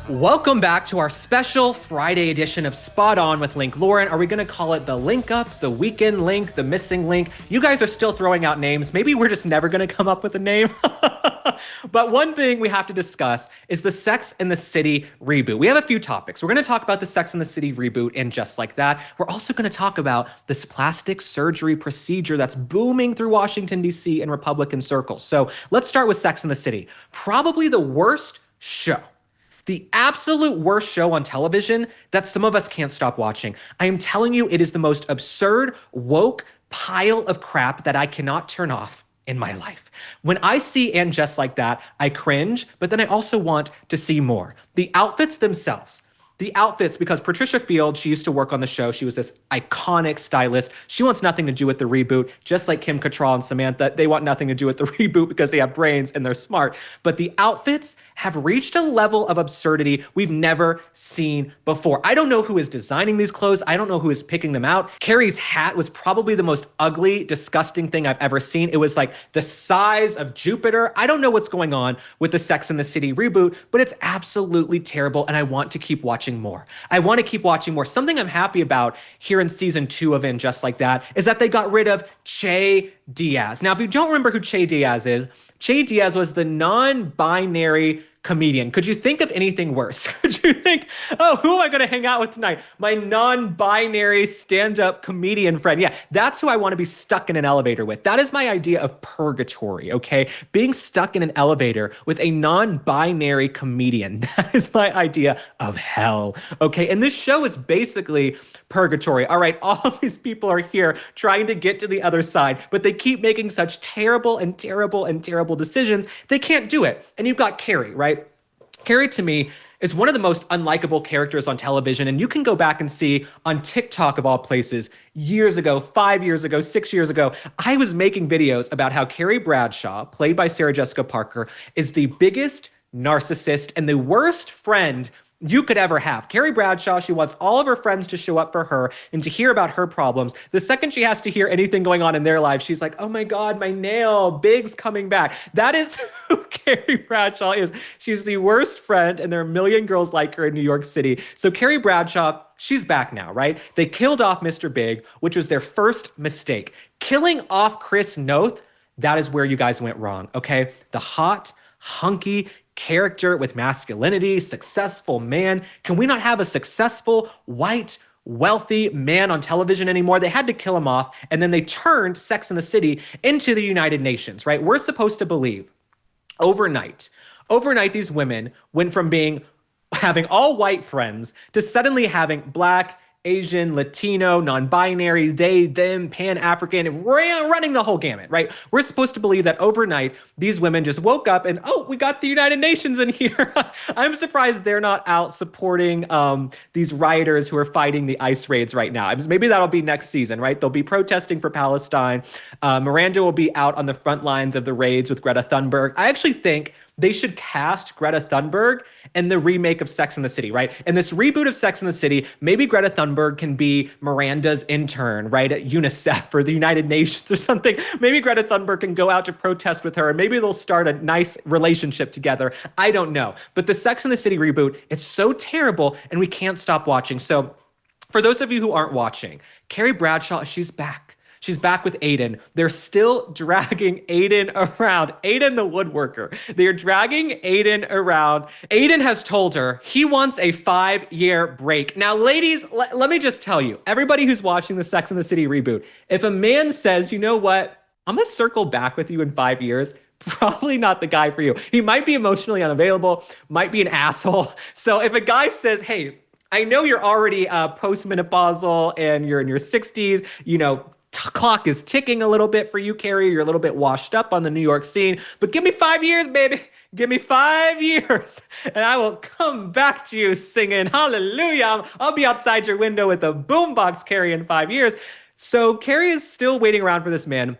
Welcome back to our special Friday edition of Spot On with Link Lauren. Are we going to call it the Link Up, the Weekend Link, the Missing Link? You guys are still throwing out names. Maybe we're just never going to come up with a name. But one thing we have to discuss is the Sex and the City reboot. We have a few topics. We're going to talk about the Sex and the City reboot and Just Like That. We're also going to talk about this plastic surgery procedure that's booming through Washington, D.C. and Republican circles. So let's start with Sex and the City. Probably the worst show. The absolute worst show on television that some of us can't stop watching. I am telling you, it is the most absurd, woke pile of crap that I cannot turn off in my life. When I see And Just Like That, I cringe, but then I also want to see more. The outfits themselves. Because Patricia Field, she used to work on the show. She was this iconic stylist. She wants nothing to do with the reboot, just like Kim Cattrall and Samantha. They want nothing to do with the reboot because they have brains and they're smart. But the outfits have reached a level of absurdity we've never seen before. I don't know who is designing these clothes. I don't know who is picking them out. Carrie's hat was probably the most ugly, disgusting thing I've ever seen. It was like the size of Jupiter. I don't know what's going on with the Sex and the City reboot, but it's absolutely terrible, and I want to keep watching more. I want to keep watching more. Something I'm happy about here in season 2 of And Just Like That is that they got rid of Che Diaz. Now, if you don't remember who Che Diaz is, Che Diaz was the non-binary comedian. Could you think of anything worse? Could you think, oh, who am I going to hang out with tonight? My non-binary stand-up comedian friend. Yeah, that's who I want to be stuck in an elevator with. That is my idea of purgatory, okay? Being stuck in an elevator with a non-binary comedian. That is my idea of hell, okay? And this show is basically purgatory. All right, all of these people are here trying to get to the other side, but they keep making such terrible and terrible and terrible decisions, they can't do it. And you've got Carrie, right? Carrie, to me, is one of the most unlikable characters on television. And you can go back and see on TikTok, of all places, years ago, 5 years ago, 6 years ago, I was making videos about how Carrie Bradshaw, played by Sarah Jessica Parker, is the biggest narcissist and the worst friend you could ever have. Carrie Bradshaw, she wants all of her friends to show up for her and to hear about her problems. The second she has to hear anything going on in their lives, she's like, oh my God, my nail, Big's coming back. That is who Carrie Bradshaw is. She's the worst friend, and there are a million girls like her in New York City. So Carrie Bradshaw, she's back now, right? They killed off Mr. Big, which was their first mistake. Killing off Chris Noth, that is where you guys went wrong, okay? The hot, hunky character with masculinity, successful man. Can we not have a successful, white, wealthy man on television anymore? They had to kill him off, and then they turned Sex and the City into the United Nations, right? We're supposed to believe overnight, these women went from having all white friends to suddenly having Black, Asian, Latino, non-binary, they, them, Pan-African, running the whole gamut, right? We're supposed to believe that overnight, these women just woke up and, oh, we got the United Nations in here. I'm surprised they're not out supporting these rioters who are fighting the ICE raids right now. Maybe that'll be next season, right? They'll be protesting for Palestine. Miranda will be out on the front lines of the raids with Greta Thunberg. I actually think they should cast Greta Thunberg in the remake of Sex and the City, right? In this reboot of Sex and the City, maybe Greta Thunberg can be Miranda's intern, right, at UNICEF or the United Nations or something. Maybe Greta Thunberg can go out to protest with her, and maybe they'll start a nice relationship together. I don't know. But the Sex and the City reboot, it's so terrible, and we can't stop watching. So for those of you who aren't watching, Carrie Bradshaw, she's back. She's back with Aiden. They're still dragging Aiden around. Aiden the woodworker. They're dragging Aiden around. Aiden has told her he wants a 5-year break. Now, ladies, let me just tell you, everybody who's watching the Sex and the City reboot, if a man says, you know what, I'm going to circle back with you in 5 years, probably not the guy for you. He might be emotionally unavailable, might be an asshole. So if a guy says, hey, I know you're already postmenopausal and you're in your 60s, clock is ticking a little bit for you, Carrie. You're a little bit washed up on the New York scene, but give me 5 years, baby. Give me 5 years and I will come back to you singing hallelujah. I'll be outside your window with a boombox, Carrie, in 5 years. So Carrie is still waiting around for this man.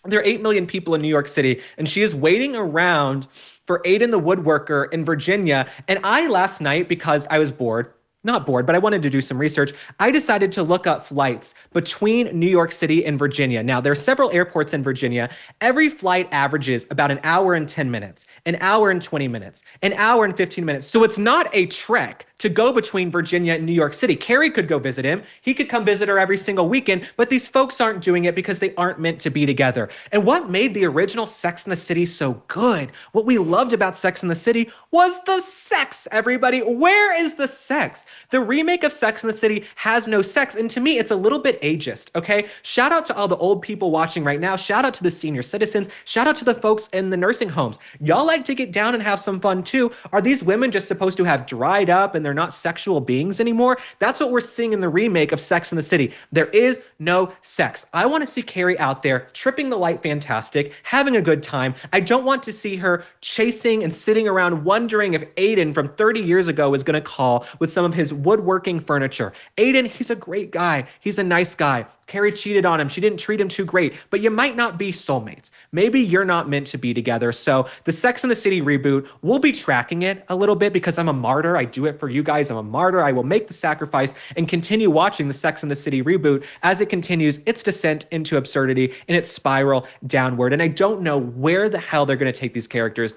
There are 8 million people in New York City, and she is waiting around for Aiden the woodworker in Virginia. And I, last night, because I was bored, not bored, but I wanted to do some research. I decided to look up flights between New York City and Virginia. Now, there are several airports in Virginia. Every flight averages about an hour and 10 minutes, an hour and 20 minutes, an hour and 15 minutes. So it's not a trek to go between Virginia and New York City. Carrie could go visit him. He could come visit her every single weekend, but these folks aren't doing it because they aren't meant to be together. And what made the original Sex and the City so good, what we loved about Sex and the City, was the sex, everybody. Where is the sex? The remake of Sex and the City has no sex, and to me, it's a little bit ageist, okay? Shout out to all the old people watching right now. Shout out to the senior citizens. Shout out to the folks in the nursing homes. Y'all like to get down and have some fun too. Are these women just supposed to have dried up and they're not sexual beings anymore? That's what we're seeing in the remake of Sex and the City. There is no sex. I want to see Carrie out there tripping the light fantastic, having a good time. I don't want to see her chasing and sitting around wondering if Aiden from 30 years ago is going to call with some of his woodworking furniture. Aiden, he's a great guy. He's a nice guy. Carrie cheated on him. She didn't treat him too great, but you might not be soulmates. Maybe you're not meant to be together. So the Sex and the City reboot, we'll be tracking it a little bit because I'm a martyr. I do it for you guys. I'm a martyr. I will make the sacrifice and continue watching the Sex and the City reboot as it continues its descent into absurdity and its spiral downward. And I don't know where the hell they're going to take these characters.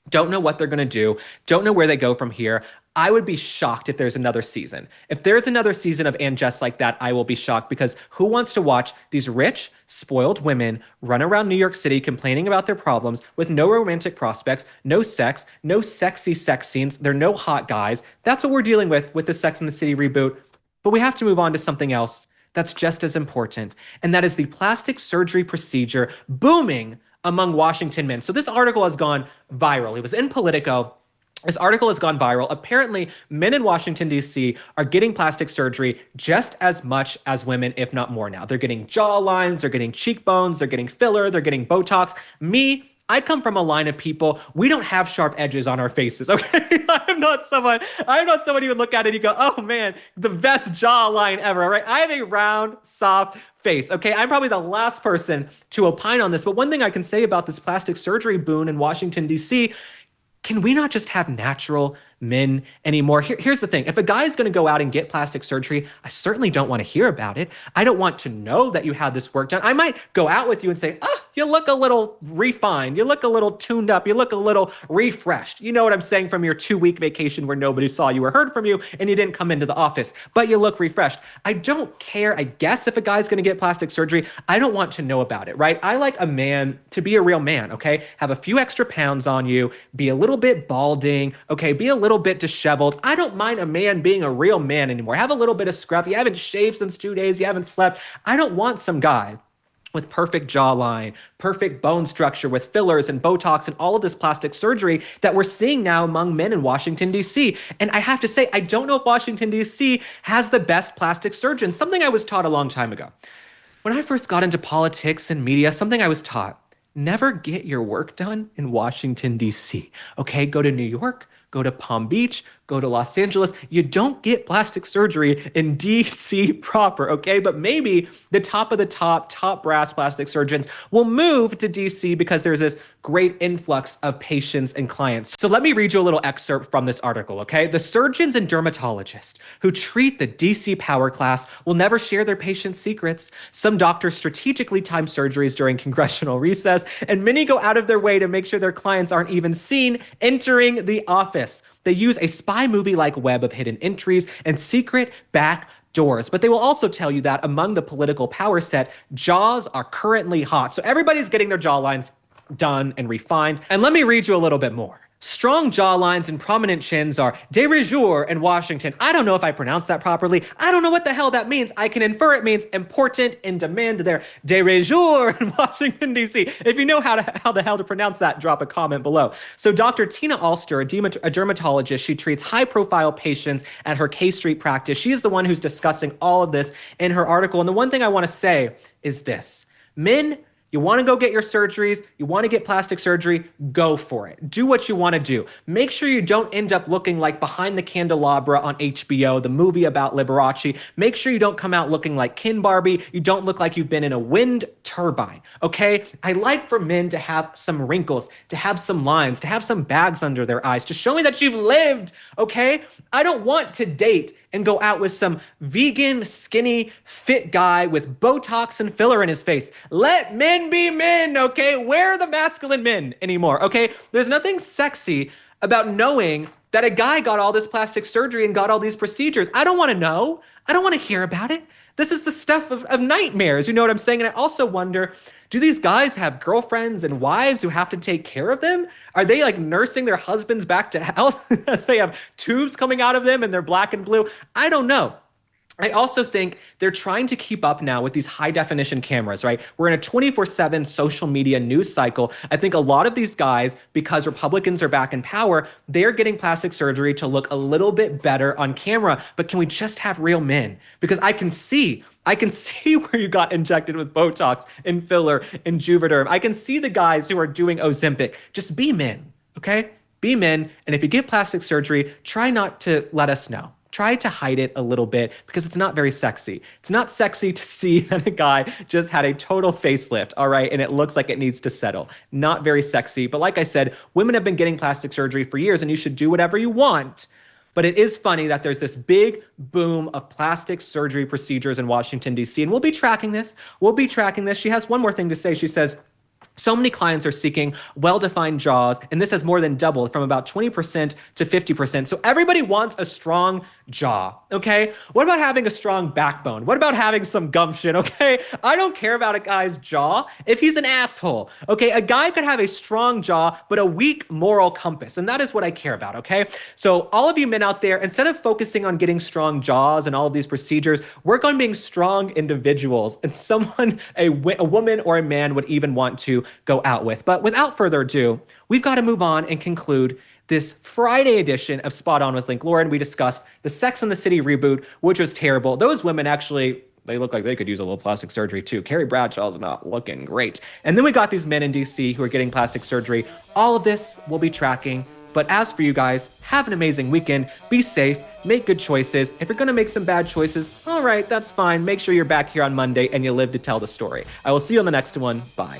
Don't know what they're going to do. Don't know where they go from here. I would be shocked if there's another season. If there's another season of And Just Like That, I will be shocked because who wants to watch these rich, spoiled women run around New York City complaining about their problems with no romantic prospects, no sex, no sexy sex scenes. There are no hot guys. That's what we're dealing with the Sex and the City reboot. But we have to move on to something else that's just as important, and that is the plastic surgery procedure booming among Washington men. So this article has gone viral. It was in Politico. This article has gone viral. Apparently, men in Washington, D.C. are getting plastic surgery just as much as women, if not more now. They're getting jaw lines, they're getting cheekbones, they're getting filler, they're getting Botox. Me, I come from a line of people, we don't have sharp edges on our faces, okay? I'm not someone you would look at and you go, oh man, the best jawline ever, right? I have a round, soft face, okay? I'm probably the last person to opine on this, but one thing I can say about this plastic surgery boom in Washington, D.C., can we not just have natural men anymore? Here's the thing. If a guy is going to go out and get plastic surgery, I certainly don't want to hear about it. I don't want to know that you had this work done. I might go out with you and say, you look a little refined. You look a little tuned up. You look a little refreshed. You know what I'm saying, from your 2-week vacation where nobody saw you or heard from you and you didn't come into the office, but you look refreshed. I don't care, I guess, if a guy's going to get plastic surgery. I don't want to know about it, right? I like a man to be a real man, okay? Have a few extra pounds on you, be a little bit balding, okay? Be a little bit disheveled. I don't mind a man being a real man anymore. Have a little bit of scruff. You haven't shaved since 2 days. You haven't slept. I don't want some guy with perfect jawline, perfect bone structure, with fillers and Botox and all of this plastic surgery that we're seeing now among men in Washington, D.C. And I have to say, I don't know if Washington, D.C. has the best plastic surgeons. Something I was taught a long time ago. When I first got into politics and media, something I was taught, never get your work done in Washington, D.C. Okay, go to New York, go to Palm Beach, go to Los Angeles. You don't get plastic surgery in DC proper, okay? But maybe the top of the top brass plastic surgeons will move to DC because there's this great influx of patients and clients. So let me read you a little excerpt from this article, okay? The surgeons and dermatologists who treat the DC power class will never share their patients' secrets. Some doctors strategically time surgeries during congressional recess, and many go out of their way to make sure their clients aren't even seen entering the office. They use a spy movie-like web of hidden entries and secret back doors. But they will also tell you that among the political power set, jaws are currently hot. So everybody's getting their jawlines done and refined. And let me read you a little bit more. Strong jawlines and prominent chins are de rigueur in Washington. I don't know if I pronounced that properly. I don't know what the hell that means. I can infer it means important, in demand there. De rigueur in Washington, D.C. If you know how the hell to pronounce that, drop a comment below. So Dr. Tina Alster, a dermatologist, she treats high-profile patients at her K Street practice. She is the one who's discussing all of this in her article. And the one thing I want to say is this. Men You want to go get your surgeries, you want to get plastic surgery, go for it. Do what you want to do. Make sure you don't end up looking like Behind the Candelabra on HBO, the movie about Liberace. Make sure you don't come out looking like Ken Barbie. You don't look like you've been in a wind turbine, okay? I like for men to have some wrinkles, to have some lines, to have some bags under their eyes, to show me that you've lived, okay? I don't want to date and go out with some vegan, skinny, fit guy with Botox and filler in his face. Let men be men, okay? Where are the masculine men anymore, okay? There's nothing sexy about knowing that a guy got all this plastic surgery and got all these procedures. I don't want to know. I don't want to hear about it. This is the stuff of nightmares. You know what I'm saying? And I also wonder, do these guys have girlfriends and wives who have to take care of them? Are they like nursing their husbands back to health as they have tubes coming out of them and they're black and blue? I don't know. I also think they're trying to keep up now with these high definition cameras, right? We're in a 24/7 social media news cycle. I think a lot of these guys, because Republicans are back in power, they're getting plastic surgery to look a little bit better on camera. But can we just have real men? Because I can see where you got injected with Botox and filler and Juvederm. I can see the guys who are doing Ozempic. Just be men, okay? Be men. And if you get plastic surgery, try not to let us know. Try to hide it a little bit because it's not very sexy. It's not sexy to see that a guy just had a total facelift, all right, and it looks like it needs to settle. Not very sexy. But like I said, women have been getting plastic surgery for years, and you should do whatever you want. But it is funny that there's this big boom of plastic surgery procedures in Washington, D.C., and we'll be tracking this. She has one more thing to say. She says, so many clients are seeking well-defined jaws, and this has more than doubled from about 20% to 50%. So everybody wants a strong jaw, okay? What about having a strong backbone? What about having some gumption, okay? I don't care about a guy's jaw if he's an asshole, okay? A guy could have a strong jaw, but a weak moral compass, and that is what I care about, okay? So all of you men out there, instead of focusing on getting strong jaws and all of these procedures, work on being strong individuals, and someone, a woman or a man would even want to go out with. But without further ado, we've got to move on and conclude this Friday edition of Spot On with Link Lauren. We discussed the Sex and the City reboot, which was terrible. Those women actually, they look like they could use a little plastic surgery too. Carrie Bradshaw's not looking great. And then we got these men in DC who are getting plastic surgery. All of this we'll be tracking. But as for you guys, have an amazing weekend. Be safe. Make good choices. If you're going to make some bad choices, all right, that's fine. Make sure you're back here on Monday and you live to tell the story. I will see you on the next one. Bye.